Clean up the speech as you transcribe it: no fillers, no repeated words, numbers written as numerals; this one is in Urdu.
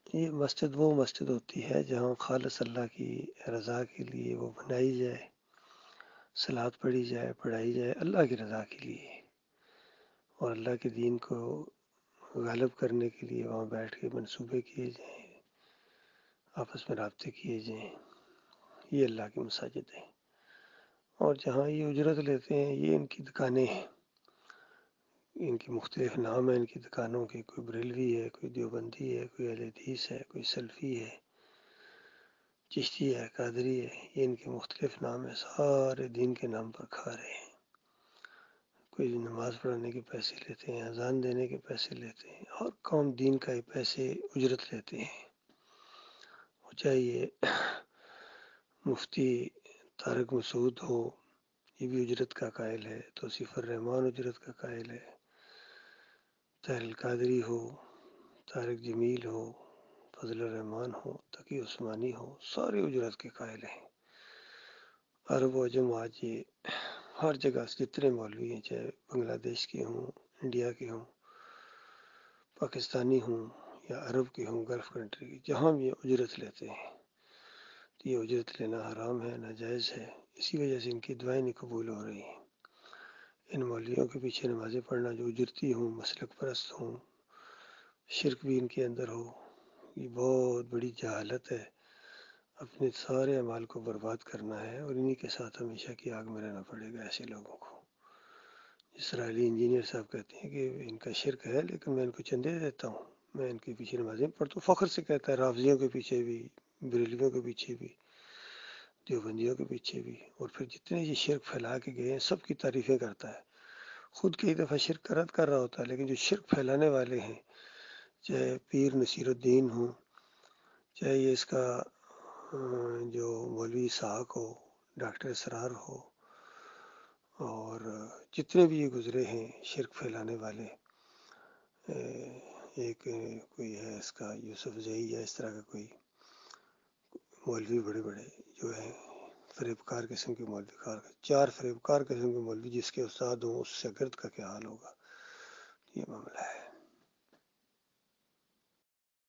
یہ مسجد وہ مسجد ہوتی ہے جہاں خالص اللہ کی رضا کے لیے وہ بنائی جائے، صلوات پڑھی جائے، پڑھائی جائے اللہ کی رضا کے لیے، اور اللہ کے دین کو غالب کرنے کے لیے وہاں بیٹھ کے منصوبے کیے جائیں، آپس میں رابطے کیے جائیں. یہ اللہ کی مساجد ہیں. اور جہاں یہ اجرت لیتے ہیں یہ ان کی دکانیں ہیں، ان کی مختلف نام ہیں ان کی دکانوں کے. کوئی بریلوی ہے، کوئی دیوبندی ہے، کوئی اہل حدیث ہے، کوئی سلفی ہے، چشتی ہے، قادری ہے. یہ ان کے مختلف نام ہیں، سارے دین کے نام پر کھا رہے ہیں. کوئی نماز پڑھانے کے پیسے لیتے ہیں، اذان دینے کے پیسے لیتے ہیں، اور قوم دین کا ہی پیسے اجرت لیتے ہیں. وہ چاہے یہ مفتی طارق مسعود ہو، یہ بھی اجرت کا قائل ہے. توصیف الرحمان اجرت کا قائل ہے. طاہر القادری ہو، طارق جمیل ہو، فضل الرحمان ہو، تقی عثمانی ہو، سارے اجرت کے قائل ہیں. عرب و عجم آج یہ ہر جگہ سے جتنے مولوی ہیں، چاہے بنگلہ دیش کے ہوں، انڈیا کے ہوں، پاکستانی ہوں، یا عرب کے ہوں، گلف کنٹری کے، جہاں بھی یہ اجرت لیتے ہیں. یہ اجرت لینا حرام ہے، ناجائز ہے. اسی وجہ سے ان کی دعائیں نہیں قبول ہو رہی ہیں. ان مولویوں کے پیچھے نمازیں پڑھنا جو اجرتی ہوں، مسلک پرست ہوں، شرک بھی ان کے اندر ہو، یہ بہت بڑی جہالت ہے. اپنے سارے اعمال کو برباد کرنا ہے، اور انہی کے ساتھ ہمیشہ کی آگ میں رہنا پڑے گا ایسے لوگوں کو. اسرائیلی انجینئر صاحب کہتے ہیں کہ ان کا شرک ہے لیکن میں ان کو چندے دیتا ہوں، میں ان کے پیچھے نمازیں پڑھتا ہوں. فخر سے کہتا ہے، رافضیوں کے پیچھے بھی، بریلویوں کے پیچھے بھی، دیوبندیوں کے پیچھے بھی. اور پھر جتنے یہ شرک پھیلا کے گئے ہیں سب کی تعریفیں کرتا ہے. خود کئی دفعہ شرک کا رد کر رہا ہوتا ہے، لیکن جو شرک پھیلانے والے ہیں، چاہے پیر نصیر الدین ہو، چاہے یہ اس کا جو مولوی اسحاق ہو، ڈاکٹر اسرار ہو، اور جتنے بھی یہ گزرے ہیں شرک پھیلانے والے، ایک کوئی ہے اس کا یوسف زئی یا اس طرح کا کوئی مولوی بڑے بڑے جو ہیں فریبکار قسم کے مولوی، چار فریبکار قسم کے مولوی جس کے استاد ہوں اس سے گرد کا کیا حال ہوگا. یہ معاملہ ہے.